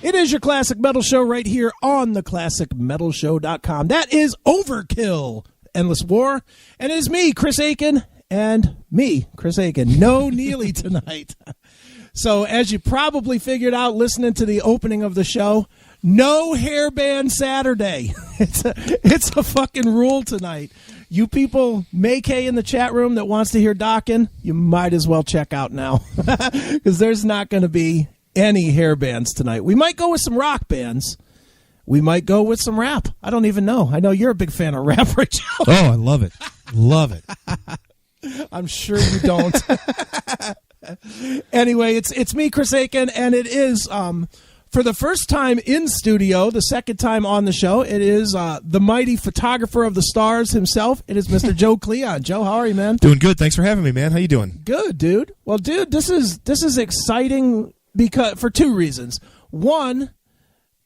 It is your Classic Metal Show right here on theclassicmetalshow.com. That is Overkill, Endless War. And it is me, Chris Aiken, and me, Chris Aiken. No Neely tonight. So as you probably figured out listening to the opening of the show, no hairband Saturday. It's a fucking rule tonight. You people, May-Kay in the chat room that wants to hear Dokken, you might as well check out now. Because there's not going to be any hair bands tonight. We might go with some rock bands. We might go with some rap. I don't even know. I know you're a big fan of rap, right, Joe? Oh, I love it. Love it. I'm sure you don't. Anyway, it's me, Chris Aiken, and it is for the first time in studio, the second time on the show, it is the mighty photographer of the stars himself. It is Mr. Joe Kleon. Joe, how are you, man? Doing good. Thanks for having me, man. How you doing? Good, dude. Well, dude, this is exciting because for two reasons. One,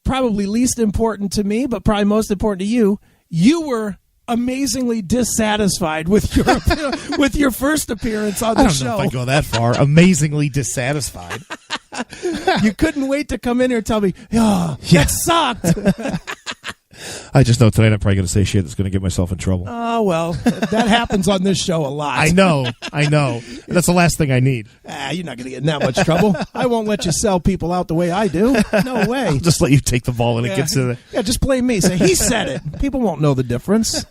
probably least important to me, but probably most important to you. You were amazingly dissatisfied with your first appearance on the show. I don't know if I go that far. Amazingly dissatisfied. You couldn't wait to come in here and tell me, oh, yeah, that sucked. I just know tonight I'm probably going to say shit that's going to get myself in trouble. Oh, well, that happens on this show a lot. I know. That's the last thing I need. You're not going to get in that much trouble. I won't let you sell people out the way I do. No way. I'll just let you take the ball when it gets to the... Yeah, just blame me. Say, he said it. People won't know the difference.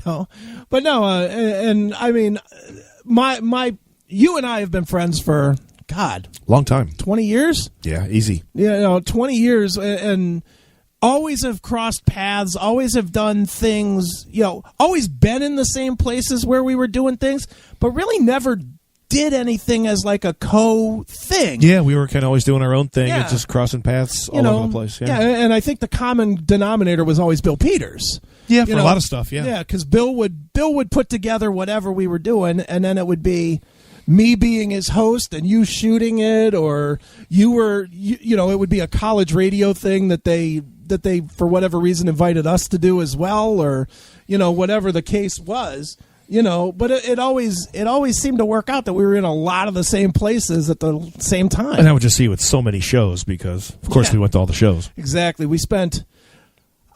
But no, and I mean, you and I have been friends for, God. Long time. 20 years? Yeah, easy. 20 years, and always have crossed paths, always have done things, always been in the same places where we were doing things, but really never did anything as like a co-thing. Yeah, we were kind of always doing our own thing and just crossing paths all over the place. Yeah, and I think the common denominator was always Bill Peters. Yeah, for a lot of stuff, yeah. Yeah, because Bill would put together whatever we were doing, and then it would be me being his host and you shooting it, or it would be a college radio thing that they for whatever reason invited us to do as well, or whatever the case was, but it always seemed to work out that we were in a lot of the same places at the same time. And I would just see with so many shows because of course we went to all the shows. Exactly. We spent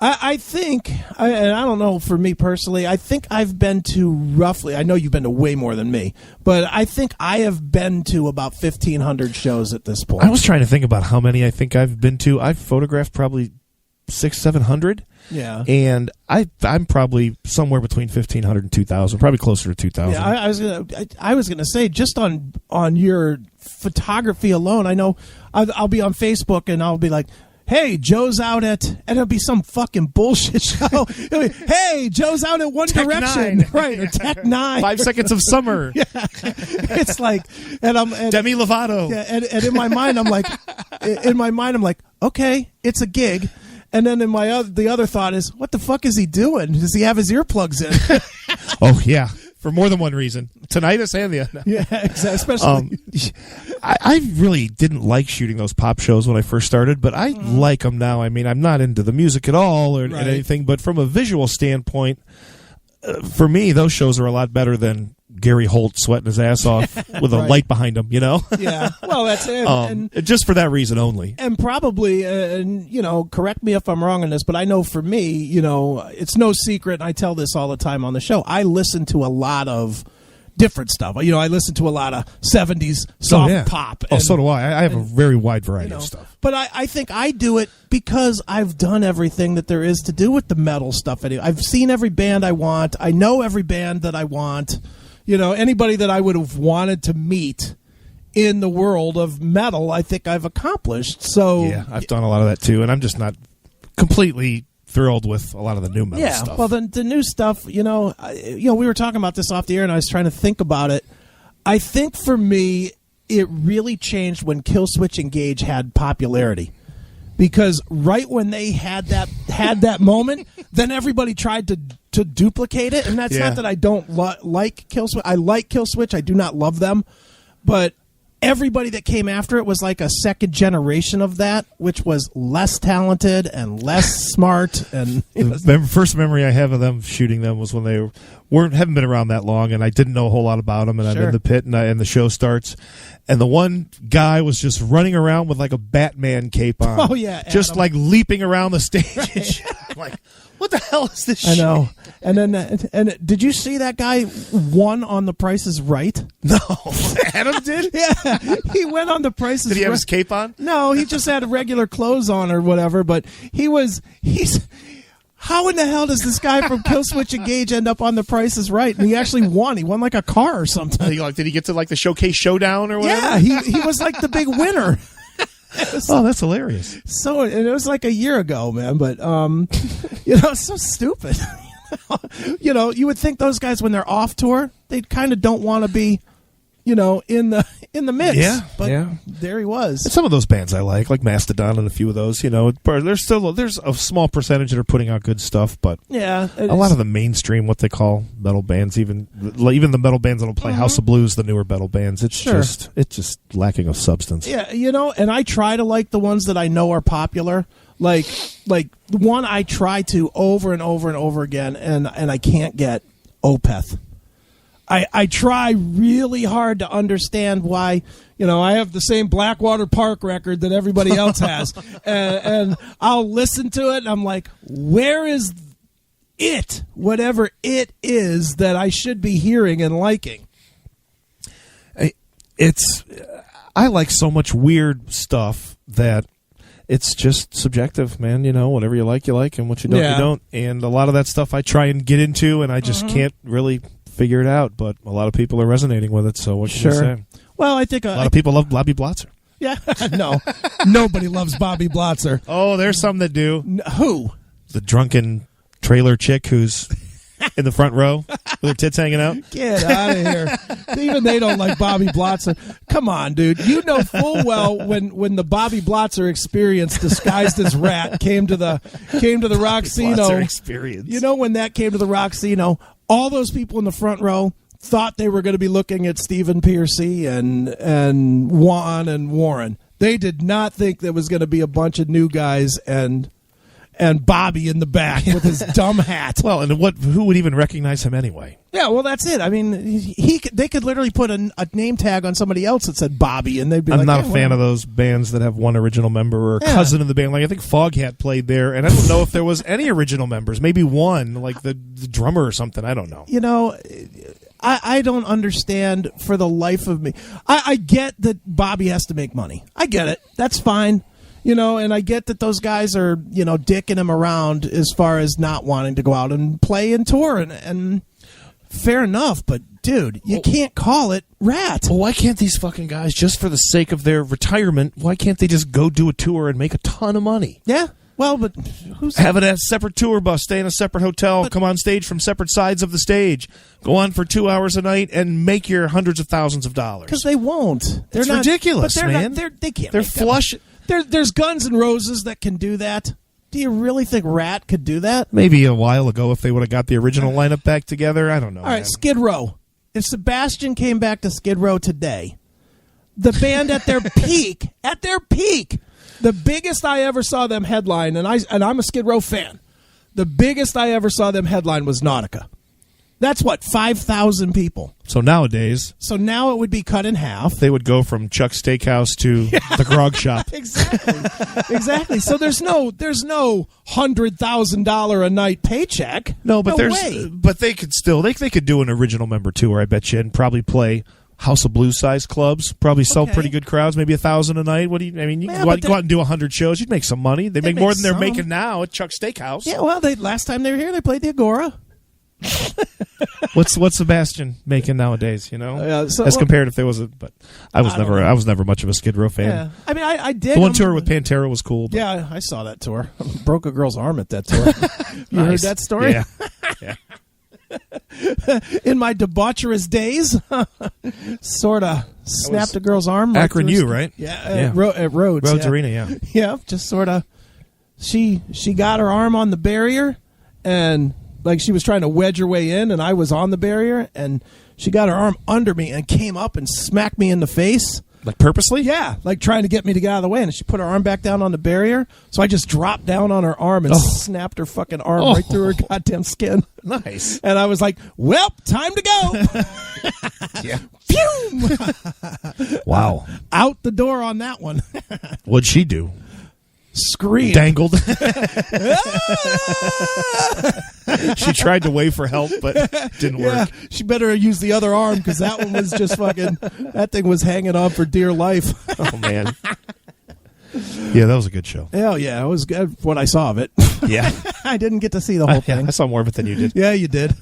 I think, and I don't know for me personally, I think I've been to roughly, I know you've been to way more than me, but I think I have been to about 1,500 shows at this point. I was trying to think about how many I think I've been to. I've photographed probably 600-700. Yeah. And I'm probably somewhere between 1,500 and 2,000, probably closer to 2,000. Yeah, I was gonna say, just on your photography alone, I know I'll be on Facebook and I'll be like, hey, Joe's out at, and it'll be some fucking bullshit show. Hey, Joe's out at One Tech Direction, 9. Right? Or Tech 9, 5 Seconds of Summer. Yeah, it's like, and Demi Lovato. Yeah, and in my mind, I'm like, okay, it's a gig. And then in the other thought is, what the fuck is he doing? Does he have his earplugs in? Oh yeah, for more than one reason. Tinnitus and the other. Yeah, especially. I really didn't like shooting those pop shows when I first started, but I like them now. I mean, I'm not into the music at all or anything, but from a visual standpoint, for me, those shows are a lot better than Gary Holt sweating his ass off with a light behind him, Yeah, well, that's it. And just for that reason only. And probably, correct me if I'm wrong on this, but I know for me, it's no secret, and I tell this all the time on the show, I listen to a lot of different stuff. I listen to a lot of 70s soft pop. And, so do I. I have a very wide variety of stuff. But I think I do it because I've done everything that there is to do with the metal stuff. I've seen every band I want. I know every band that I want. Anybody that I would have wanted to meet in the world of metal, I think I've accomplished. So yeah, I've done a lot of that too, and I'm just not completely thrilled with a lot of the new metal stuff. Well, the new stuff, we were talking about this off the air, and I was trying to think about it. I think for me, it really changed when Killswitch Engage had popularity. Because right when they had that moment, then everybody tried to duplicate it, and that's not that I don't like Killswitch. I like Killswitch. I do not love them, but everybody that came after it was like a second generation of that, which was less talented and less smart. And the first memory I have of them shooting them was when they haven't been around that long, and I didn't know a whole lot about them. And I'm in the pit, and the show starts, and the one guy was just running around with like a Batman cape on. Oh yeah, just Adam. like leaping around the stage. Right. I'm like, what the hell is this? I know. And then, did you see that guy won on The Price is Right? No, Adam did. Yeah, he went on The Price is Right. Did he have his cape on? No, he just had regular clothes on or whatever. But he's. How in the hell does this guy from Killswitch Engage end up on The Price is Right? And he actually won. He won like a car or something. Did he get to like the Showcase Showdown or whatever? Yeah, he was like the big winner. Oh, that's hilarious. So, and it was like a year ago, man. But it's so stupid. You would think those guys when they're off tour, they kind of don't want to be, in the mix. Yeah, but there he was. And some of those bands I like Mastodon and a few of those. There's a small percentage that are putting out good stuff, but yeah, a lot of the mainstream, what they call metal bands, even the metal bands that'll play House of Blues, the newer metal bands, it's just lacking of substance. Yeah, and I try to like the ones that I know are popular. Like the one I try to over and over and over again, and I can't get Opeth. I try really hard to understand why, I have the same Blackwater Park record that everybody else has. and I'll listen to it, and I'm like, where is it? Whatever it is that I should be hearing and liking. I like so much weird stuff that it's just subjective, man. Whatever you like, and what you don't, you don't. And a lot of that stuff I try and get into, and I just can't really figure it out, but a lot of people are resonating with it, so what can you say? Well, I think a lot of people love Bobby Blotzer. Yeah, no, nobody loves Bobby Blotzer. Oh, there's some that do. Who? The drunken trailer chick who's in the front row with her tits hanging out. Get out of here. Even they don't like Bobby Blotzer. Come on, dude. You know full well when the Bobby Blotzer experience disguised as Rat came to the Roxino experience. When that came to the Roxino, all those people in the front row thought they were going to be looking at Stephen Piercy and Juan and Warren. They did not think there was going to be a bunch of new guys and Bobby in the back with his dumb hat. Well, and who would even recognize him anyway? Yeah, well, that's it. I mean, they could literally put a name tag on somebody else that said Bobby, and they'd be I'm like, not a fan of those bands that have one original member or a cousin in the band. Like, I think Foghat played there, and I don't know if there was any original members. Maybe one, like the drummer or something. I don't know. I don't understand for the life of me. I get that Bobby has to make money. I get it. That's fine. And I get that those guys are, dicking him around as far as not wanting to go out and play and tour, and fair enough. But, dude, you can't call it Rat. Well, why can't these fucking guys, just for the sake of their retirement, why can't they just go do a tour and make a ton of money? Yeah. Well, but have it a separate tour bus, stay in a separate hotel, come on stage from separate sides of the stage, go on for 2 hours a night, and make your hundreds of thousands of dollars. Because they won't. It's ridiculous, but man. They can't. They're flush. There's Guns N' Roses that can do that. Do you really think Rat could do that? Maybe a while ago, if they would have got the original lineup back together. I don't know. All right, Skid Row. If Sebastian came back to Skid Row today, the band at their peak, the biggest I ever saw them headline, and I'm a Skid Row fan, the biggest I ever saw them headline was Nautica. That's 5,000 people. So nowadays. So now it would be cut in half. They would go from Chuck's Steakhouse to the Grog Shop. Exactly. So there's no $100,000 a night paycheck. No, but way. But they could still they could do an original member tour, I bet you, and probably play House of Blues size clubs. Probably sell pretty good crowds, maybe 1,000 a night. What do you? I mean, you can go out and do 100 shows. You'd make some money. They make more than they're making now at Chuck's Steakhouse. Yeah. Well, last time they were here, they played the Agora. What's Sebastian making nowadays? As compared if there was but I was never much of a Skid Row fan. Yeah. I mean, I did. The one tour with Pantera was cool. But. Yeah, I saw that tour. Broke a girl's arm at that tour. You heard that story? Yeah. In my debaucherous days, sort of snapped a girl's arm. Akron U, right? Yeah, at Rhodes. Rhodes Arena, yeah. Yeah, just sort of. She got her arm on the barrier, and like she was trying to wedge her way in, and I was on the barrier, and she got her arm under me and came up and smacked me in the face. Like purposely? Yeah, like trying to get me to get out of the way. And she put her arm back down on the barrier. So I just dropped down on her arm and snapped her fucking arm right through her goddamn skin. Nice. And I was like, well, time to go. Yeah. Phew! Wow. Out the door on that one. What'd she do? Scream. Dangled. She tried to wave for help, but didn't work. She better use the other arm because that one was just fucking, that thing was hanging on for dear life. Oh, man. Yeah, that was a good show. Hell yeah, it was good what I saw of it. Yeah. I didn't get to see the whole thing. I saw more of it than you did. Yeah, you did.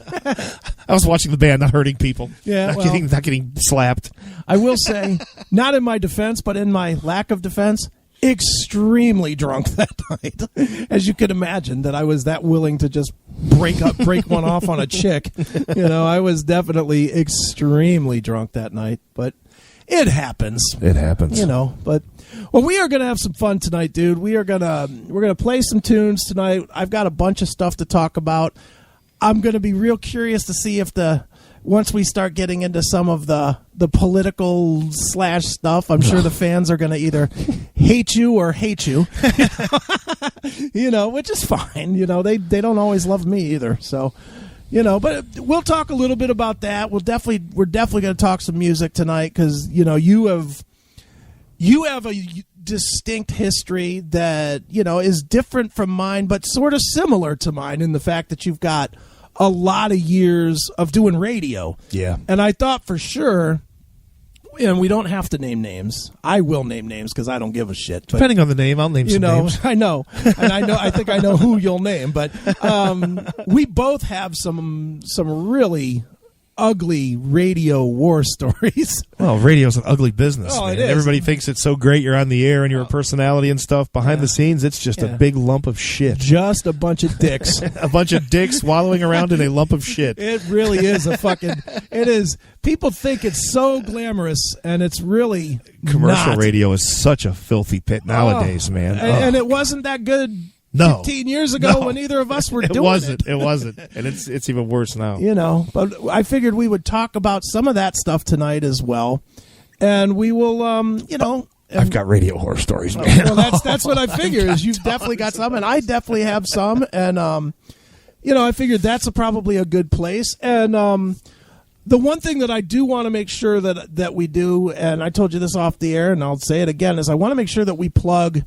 I was watching the band, not hurting people. Yeah, not getting slapped. I will say, not in my defense, but in my lack of defense, extremely drunk that night. As you could imagine, that I was that willing to just break one off on a chick. I was definitely extremely drunk that night, but it happens. It happens. But we are gonna have some fun tonight, dude. We're gonna play some tunes tonight. I've got a bunch of stuff to talk about. I'm gonna be real curious to see if once we start getting into some of the political / stuff, I'm sure the fans are going to either hate you or hate you, which is fine. They don't always love me either. So, but we'll talk a little bit about that. We're definitely going to talk some music tonight because, you have a distinct history that, is different from mine, but sort of similar to mine in the fact that you've got a lot of years of doing radio. Yeah. And I thought for sure, and we don't have to name names. I will name names because I don't give a shit. But, depending on the name, I'll name some names. I know. And I think I know who you'll name. But we both have some really ugly radio war stories. Well, radio's an ugly business. Oh, man. it is. Everybody thinks it's so great you're on the air and you're a personality and stuff. Behind the scenes, it's just a big lump of shit. Just a bunch of dicks. A bunch of dicks wallowing around in a lump of shit. It really is it is. People think it's so glamorous, and it's really Commercial not. radio is such a filthy pit nowadays, man. And it wasn't that good 15 years ago when either of us were doing it. It wasn't. And it's even worse now. But I figured we would talk about some of that stuff tonight as well. And we will, I've got radio horror stories, man. Well, that's what I figured. Is you've definitely got some, and I definitely have some. And, I figured that's probably a good place. And the one thing that I do want to make sure that we do, and I told you this off the air, and I'll say it again, is I want to make sure that we plug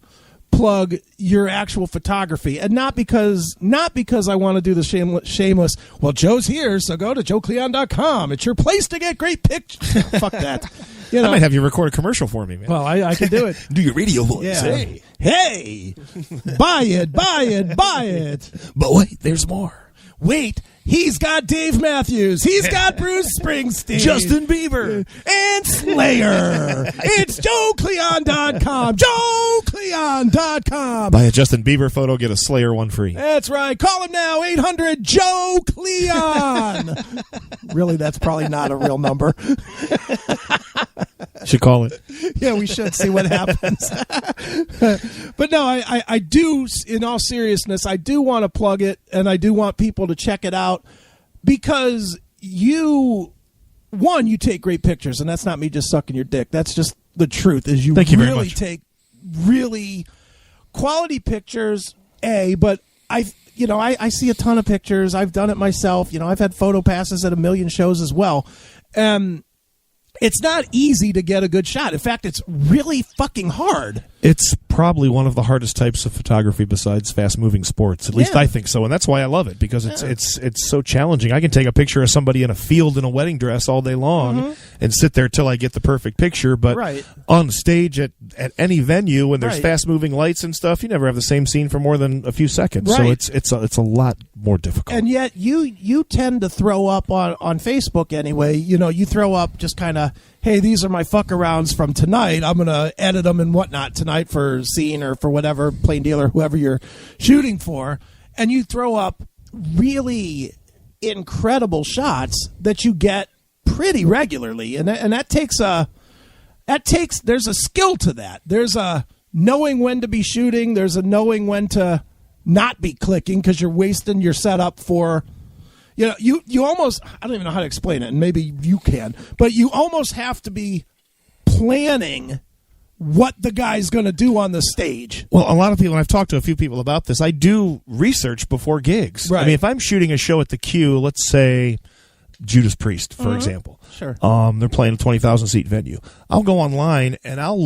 your actual photography, and not because I want to do the shameless. Well, Joe's here, so go to joekleon.com. It's your place to get great pictures. Fuck that. I might have you record a commercial for me, man. Well, I can do it. Do your radio voice. Yeah. Hey, buy it. But wait, there's more. Wait, he's got Dave Matthews. He's got Bruce Springsteen. Justin Bieber. And Slayer. It's joekleon.com. joekleon.com. Buy a Justin Bieber photo, get a Slayer one free. That's right. Call him now, 800-JOE-KLEON. Really, that's probably not a real number. Should call it. Yeah, we should see what happens. But no, I do, in all seriousness, I do want to plug it, and I do want people to check it out because you take great pictures, and that's not me just sucking your dick. That's just the truth. Is you really take really quality pictures, but I see a ton of pictures. I've done it myself. I've had photo passes at a million shows as well. It's not easy to get a good shot. In fact, it's really fucking hard. It's probably one of the hardest types of photography besides fast-moving sports. At least I think so, and that's why I love it, because it's so challenging. I can take a picture of somebody in a field in a wedding dress all day long and sit there till I get the perfect picture, but on stage at any venue when there's fast-moving lights and stuff, you never have the same scene for more than a few seconds. Right. So it's a lot more difficult. And yet you tend to throw up on Facebook anyway. You throw up just kind of, hey, these are my fuck-arounds from tonight. I'm going to edit them and whatnot tonight for scene or for whatever, plain deal or whoever you're shooting for. And you throw up really incredible shots that you get pretty regularly. And that takes there's a skill to that. There's a knowing when to be shooting. There's a knowing when to not be clicking because you're wasting your setup for... you almost, I don't even know how to explain it, and maybe you can, but you almost have to be planning what the guy's going to do on the stage. Well, a lot of people, and I've talked to a few people about this, I do research before gigs. Right. I mean, if I'm shooting a show at the Q, let's say Judas Priest, for example. Sure. They're playing a 20,000 seat venue. I'll go online and I'll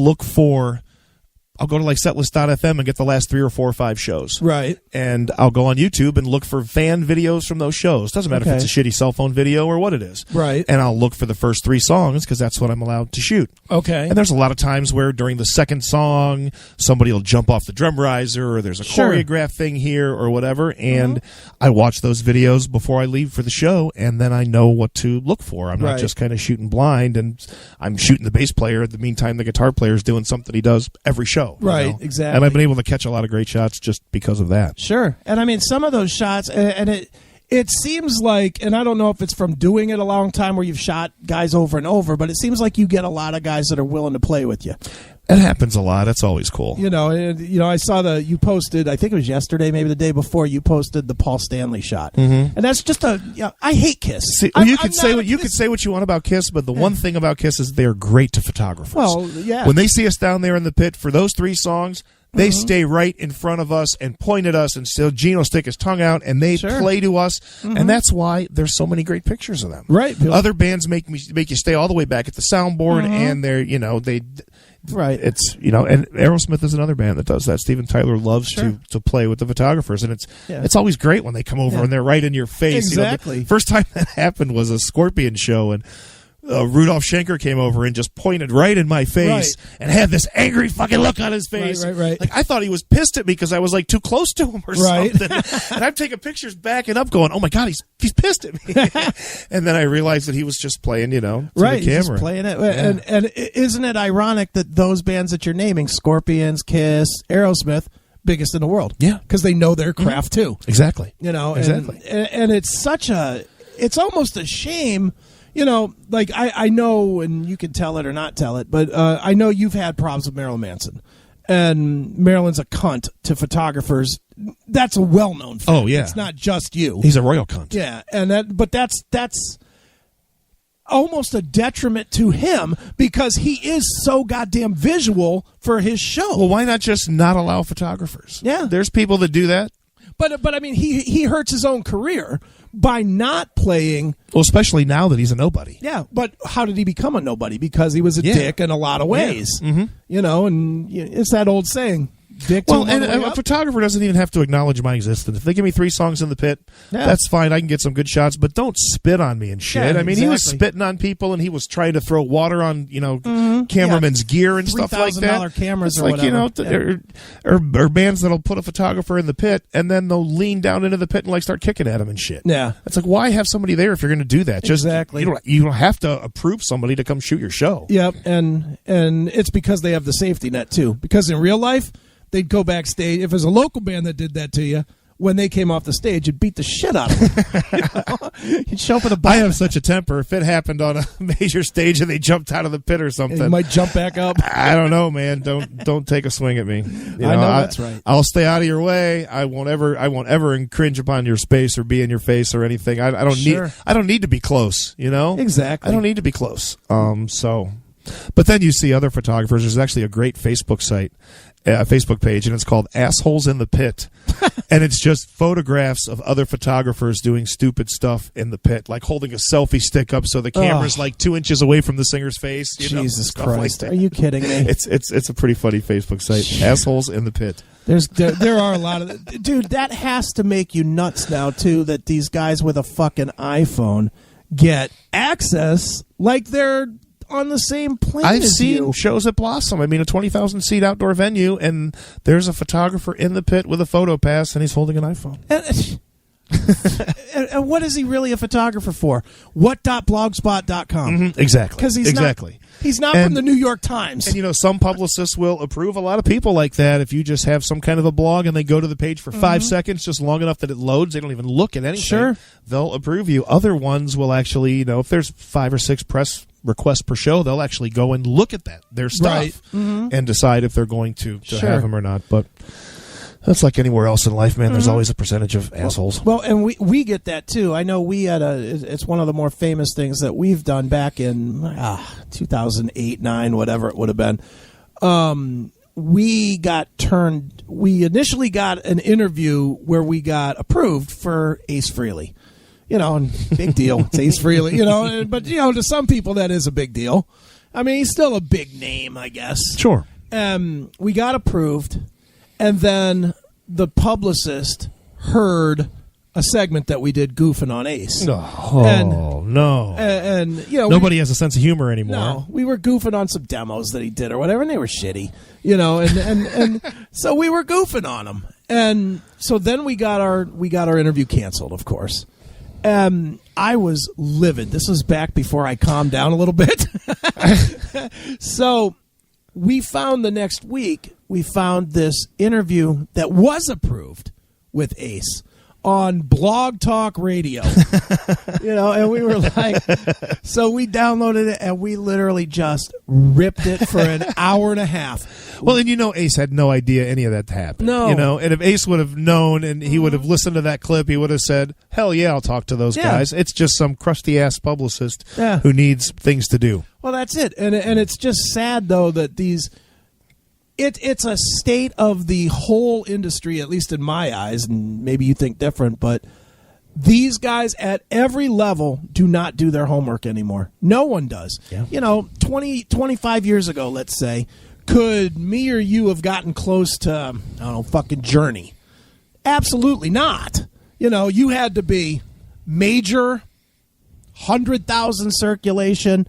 go to like setlist.fm and get the last 3 or 4 or 5 shows. Right. And I'll go on YouTube and look for fan videos from those shows. Doesn't matter if it's a shitty cell phone video or what it is. Right. And I'll look for the first 3 songs because that's what I'm allowed to shoot. Okay. And there's a lot of times where during the second song, somebody will jump off the drum riser or there's a choreographed thing here or whatever. And I watch those videos before I leave for the show, and then I know what to look for. I'm not just kind of shooting blind, and I'm shooting the bass player. In the meantime, the guitar player is doing something he does every show. Right, you know? exactly. And I've been able to catch a lot of great shots just because of that. Sure. And I mean, some of those shots, and it seems like, and I don't know if it's from doing it a long time where you've shot guys over and over, but it seems like you get a lot of guys that are willing to play with you. It happens a lot. That's always cool. I saw you posted, I think it was yesterday, maybe the day before, you posted the Paul Stanley shot. And that's just I hate Kiss. See, you could say what you want about Kiss, but the one thing about Kiss is they're great to photographers. Well, yeah. When they see us down there in the pit for those 3 songs, they stay right in front of us and point at us, and still Gene will stick his tongue out, and they play to us, and that's why there's so many great pictures of them. Right. Other bands make you stay all the way back at the soundboard, and they're Right. It's and Aerosmith is another band that does that. Steven Tyler loves to play with the photographers, and it's always great when they come over and they're right in your face. Exactly. The first time that happened was a Scorpion show, and Rudolph Schenker came over and just pointed right in my face and had this angry fucking look on his face. Right. Like I thought he was pissed at me because I was like too close to him or something. And I'm taking pictures backing up going, oh my God, he's pissed at me. And then I realized that he was just playing, to the camera. Just playing it. Yeah. And isn't it ironic that those bands that you're naming, Scorpions, Kiss, Aerosmith, biggest in the world? Yeah. Because they know their craft too. Exactly. Exactly. And it's it's almost a shame. Like I know, and you can tell it or not tell it, but I know you've had problems with Marilyn Manson, and Marilyn's a cunt to photographers. That's a well-known fact. Oh yeah, it's not just you. He's a royal cunt. Yeah, and that's almost a detriment to him because he is so goddamn visual for his show. Well, why not just not allow photographers? Yeah, there's people that do that. But I mean, he hurts his own career by not playing. Well, especially now that he's a nobody. Yeah, but how did he become a nobody? Because he was a dick in a lot of ways. Yeah. And it's that old saying. Dick well, and a photographer doesn't even have to acknowledge my existence. If they give me 3 songs in the pit, that's fine. I can get some good shots, but don't spit on me and shit. Yeah, I mean, he was spitting on people, and he was trying to throw water on, cameraman's gear and stuff like that. $3,000 cameras it's or like, whatever. Or bands that'll put a photographer in the pit, and then they'll lean down into the pit and start kicking at him and shit. Yeah, it's like, why have somebody there if you're going to do that? Exactly. You don't have to approve somebody to come shoot your show. Yep, and it's because they have the safety net too. Because in real life, they'd go backstage. If it was a local band that did that to you, when they came off the stage, you'd beat the shit out of them. You'd show up at a bar. I have such a temper. If it happened on a major stage and they jumped out of the pit or something, you might jump back up. I don't know, man. Don't take a swing at me. I know that's right. I'll stay out of your way. I won't ever infringe upon your space or be in your face or anything. I don't need to be close. Exactly. I don't need to be close. But then you see other photographers. There's actually a great Facebook site. Facebook page, and it's called Assholes in the Pit. And it's just photographs of other photographers doing stupid stuff in the pit, like holding a selfie stick up so the camera's 2 inches away from the singer's face. Jesus Christ. Are you kidding me? It's a pretty funny Facebook site. Assholes in the Pit. There are a lot of... Dude, that has to make you nuts now, too, that these guys with a fucking iPhone get access like they're on the same plane I've as seen you. shows at Blossom. I mean, a 20,000 seat outdoor venue, and there's a photographer in the pit with a photo pass, and he's holding an iPhone. And what is he really a photographer for? What.blogspot.com? Mm-hmm. Exactly. Because he's not from the New York Times. And some publicists will approve a lot of people like that. If you just have some kind of a blog and they go to the page for 5 seconds, just long enough that it loads, they don't even look at anything. Sure. They'll approve you. Other ones will actually, if there's 5 or 6 press requests per show, they'll actually go and look at their stuff and decide if they're going to have them or not. But That's like anywhere else in life, man. There's always a percentage of assholes. Well, and we get that too. I know we had it's one of the more famous things that we've done back in 2008, 9, whatever it would have been. We initially got an interview where we got approved for Ace Frehley. And big deal. It's Ace Frehley, but to some people that is a big deal. I mean, he's still a big name, I guess. Sure. We got approved, and then the publicist heard a segment that we did goofing on Ace. No. Nobody has a sense of humor anymore. No, we were goofing on some demos that he did or whatever, and they were shitty, and so we were goofing on them, and so then we got our interview canceled, of course. I was livid. This was back before I calmed down a little bit. So we found the next week, this interview that was approved with Ace on Blog Talk Radio. And we were like, so we downloaded it and we literally just ripped it for an hour and a half. Well, and Ace had no idea any of that happened. No. And if Ace would have known and he would have listened to that clip, he would have said, hell yeah, I'll talk to those guys. It's just some crusty-ass publicist who needs things to do. Well, that's it. And it's just sad, though, that it's a state of the whole industry, at least in my eyes, and maybe you think different, but these guys at every level do not do their homework anymore. No one does. Yeah. 25 years ago, let's say, could me or you have gotten close to, fucking Journey? Absolutely not. You had to be major, 100,000 circulation,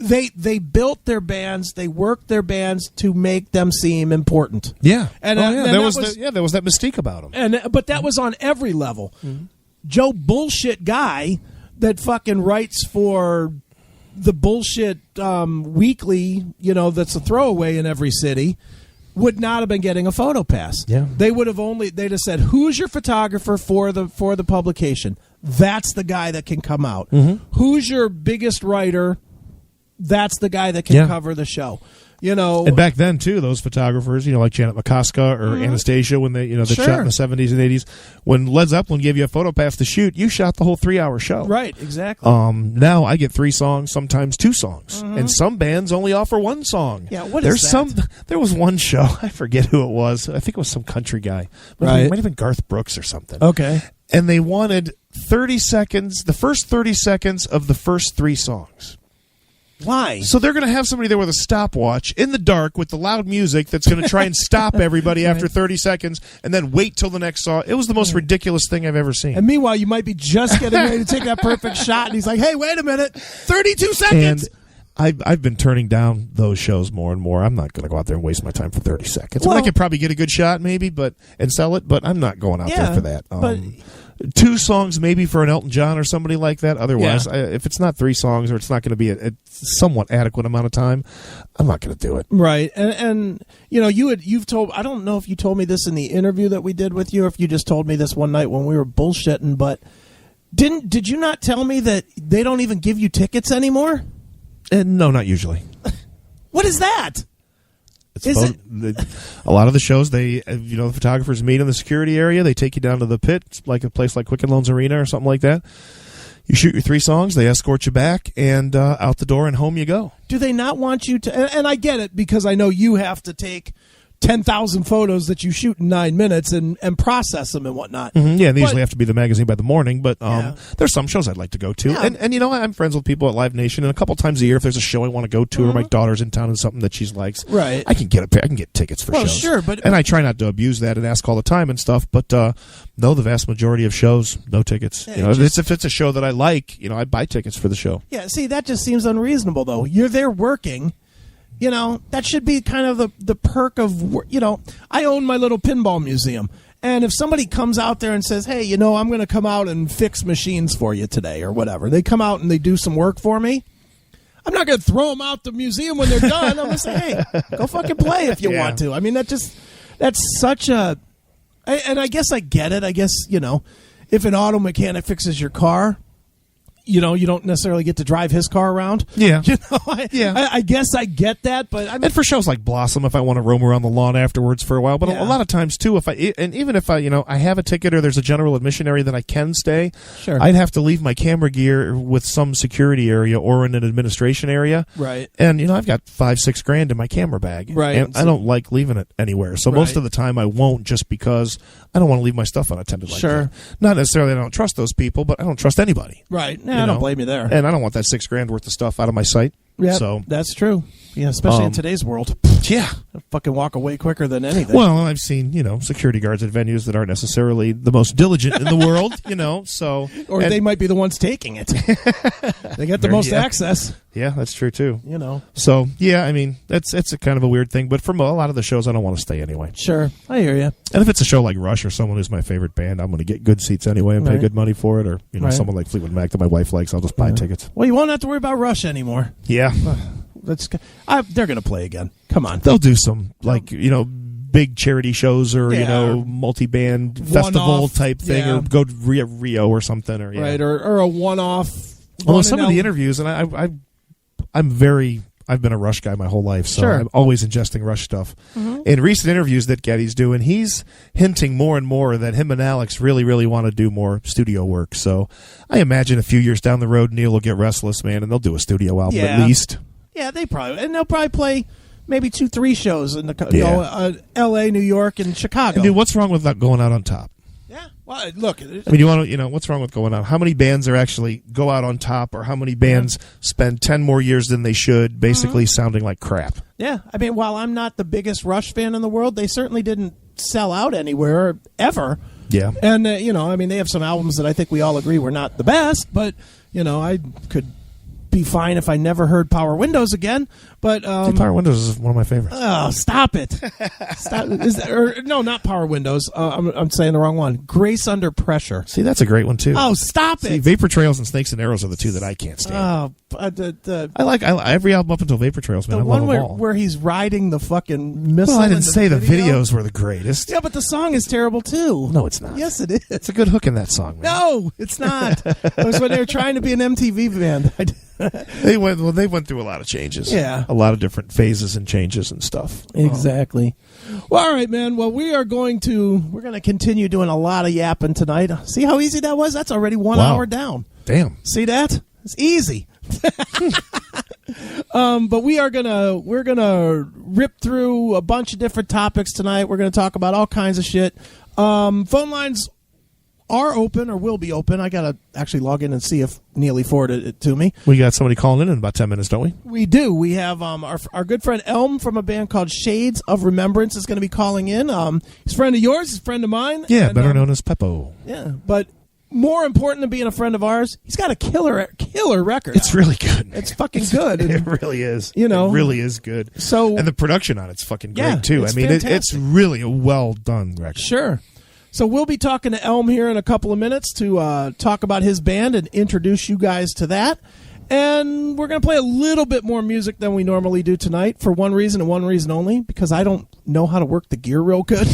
They built their bands, they worked their bands to make them seem important. Yeah. And there was that mystique about them. But that was on every level. Mm-hmm. Joe Bullshit Guy that fucking writes for the Bullshit Weekly, that's a throwaway in every city, would not have been getting a photo pass. Yeah. They'd have said, "Who's your photographer for the publication?" That's the guy that can come out. Mm-hmm. Who's your biggest writer? That's the guy that can cover the show. And back then too, those photographers, like Janet McCoska or Anastasia, when they, that shot in the 70s and 80s, when Led Zeppelin gave you a photo pass to shoot, you shot the whole 3-hour show. Right, exactly. Now I get 3 songs, sometimes 2 songs, and some bands only offer 1 song. Yeah, is that? There was one show, I forget who it was. I think it was some country guy. Right. It might have been Garth Brooks or something. Okay. And they wanted 30 seconds, the first 30 seconds of the first 3 songs. Why? So they're going to have somebody there with a stopwatch in the dark with the loud music that's going to try and stop everybody after 30 seconds and then wait till the next song. It was the most ridiculous thing I've ever seen. And meanwhile, you might be just getting ready to take that perfect shot, and he's like, hey, wait a minute, 32 seconds. And I've been turning down those shows more and more. I'm not going to go out there and waste my time for 30 seconds. Well, I could probably get a good shot maybe and sell it, but I'm not going out there for that. But 2 songs maybe for an Elton John or somebody like that. Otherwise, if it's not 3 songs or it's not going to be a somewhat adequate amount of time, I'm not going to do it. Right. And you've told, I don't know if you told me this in the interview that we did with you or if you just told me this one night when we were bullshitting, but did you not tell me that they don't even give you tickets anymore? No, not usually. What is that? A lot of the shows, the photographers meet in the security area. They take you down to the pit, like a place like Quicken Loans Arena or something like that. You shoot your 3 songs, they escort you back, and out the door and home you go. Do they not want you to? And I get it, because I know you have to take 10,000 photos that you shoot in 9 minutes and process them and whatnot. Mm-hmm. Yeah, and they usually have to be the magazine by the morning, but there's some shows I'd like to go to. Yeah. And I'm friends with people at Live Nation, and a couple times a year, if there's a show I want to go to or my daughter's in town and something that she likes, right, I can get tickets for shows. Sure, and I try not to abuse that and ask all the time and stuff, but no, the vast majority of shows, no tickets. Yeah, if it's a show that I like, I buy tickets for the show. Yeah, see, that just seems unreasonable, though. You're there working. That should be kind of the perk of, I own my little pinball museum. And if somebody comes out there and says, hey, I'm going to come out and fix machines for you today or whatever. They come out and they do some work for me. I'm not going to throw them out the museum when they're done. I'm going to say, hey, go fucking play if you want to. I mean, that's such a, and I guess I get it. I guess, if an auto mechanic fixes your car, you don't necessarily get to drive his car around. Yeah. I guess I get that, but and for shows like Blossom, if I want to roam around the lawn afterwards for a while, but a lot of times too, even if I have a ticket or there's a general admission area that I can stay, sure, I'd have to leave my camera gear with some security area or in an administration area, right? And I've got $5-6 grand in my camera bag, right? And I don't like leaving it anywhere, so most of the time I won't, just because I don't want to leave my stuff unattended. Like that. Not necessarily I don't trust those people, but I don't trust anybody, right? I don't blame you there. And I don't want that $6 grand worth of stuff out of my sight. Yeah, so that's true. Yeah, especially in today's world. Yeah, I'll fucking walk away quicker than anything. Well, I've seen security guards at venues that aren't necessarily the most diligent in the world. So or they might be the ones taking it. They get the most access. Yeah, that's true too. So yeah, I mean it's a kind of a weird thing, but for a lot of the shows, I don't want to stay anyway. Sure, I hear you. And if it's a show like Rush or someone who's my favorite band, I'm going to get good seats anyway and pay good money for it. Or someone like Fleetwood Mac that my wife likes, I'll just buy tickets. Well, you won't have to worry about Rush anymore. Yeah. They're going to play again. Come on. They'll do some, big charity shows or, multi-band festival type thing or go to Rio or something. Or, right, or a one-off. Although some of the interviews, and I've been a Rush guy my whole life, so I'm always ingesting Rush stuff. Mm-hmm. In recent interviews that Getty's doing, he's hinting more and more that him and Alex really, really want to do more studio work. So I imagine a few years down the road, Neil will get restless, man, and they'll do a studio album at least. Yeah, they'll probably play maybe 2-3 shows in the L.A., New York, and Chicago. I mean, what's wrong with not going out on top? Yeah, well, look. I mean, what's wrong with going out? How many bands are actually go out on top, or how many bands spend 10 more years than they should, basically sounding like crap? Yeah, I mean, while I'm not the biggest Rush fan in the world, they certainly didn't sell out anywhere ever. Yeah, and I mean, they have some albums that I think we all agree were not the best, but I could be fine if I never heard Power Windows again. But Power Windows is one of my favorites. Oh, stop it! Stop. No, not Power Windows. I'm saying the wrong one. Grace Under Pressure. See, that's a great one too. Oh, stop it! Vapor Trails and Snakes and Arrows are the two that I can't stand. I like every album up until Vapor Trails. Man, the I love one them all. where he's riding the fucking missile. Well, I didn't say the videos were the greatest. Yeah, but the song is terrible too. No, it's not. Yes, it is. It's a good hook in that song. Man. No, it's not. It was when they were trying to be an MTV band. They went through a lot of changes. Yeah, a lot of different phases and changes and stuff. Exactly. Well, all right, man. Well, we're going to continue doing a lot of yapping tonight. See how easy that was? That's already 1 hour down. Damn. See that? It's easy. But we're gonna rip through a bunch of different topics tonight. We're gonna talk about all kinds of shit. Phone lines are open or will be open. I gotta actually log in and see if Neely forwarded it to me. We got somebody calling in about 10 minutes, don't we? We do. We have our good friend Elm from a band called Shades of Remembrance is going to be calling in. He's a friend of yours. He's a friend of mine. Yeah, and, better known as Peppo. Yeah, but more important than being a friend of ours, he's got a killer record. It's really good. It's fucking good. It really is. It really is good. So, and the production on it's fucking great too. I mean, it's really a well done record. Sure. So we'll be talking to Elm here in a couple of minutes to talk about his band and introduce you guys to that. And we're going to play a little bit more music than we normally do tonight for one reason and one reason only, because I don't know how to work the gear real good.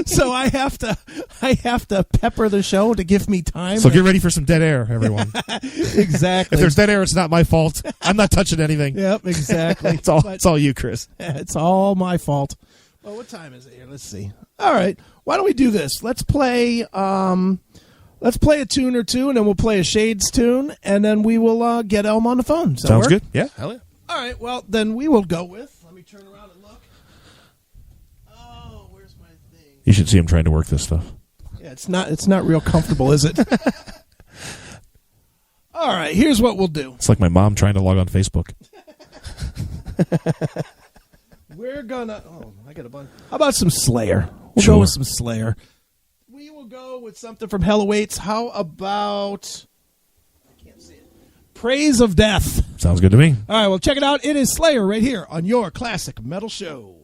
So I have to pepper the show to give me time. So get ready for some dead air, everyone. Exactly. If there's dead air, it's not my fault. I'm not touching anything. Yep, exactly. It's all you, Chris. It's all my fault. Well, what time is it here? Let's see. All right. Why don't we do this? Let's play a tune or two, and then we'll play a Shades tune, and then we will get Elm on the phone. Does that Sounds work? good. Yeah, hell yeah. All right. Well, then we will go with. Let me turn around and look. Oh, where's my thing? You should see him trying to work this stuff. Yeah, it's not real comfortable, is it? All right. Here's what we'll do. It's like my mom trying to log on Facebook. We're gonna. Oh, I got a bunch. How about some Slayer? We'll go with some Slayer. We will go with something from Hell Awaits. How about? I can't see it. Praise of Death. Sounds good to me. All right, well, check it out. It is Slayer right here on your Classic Metal Show.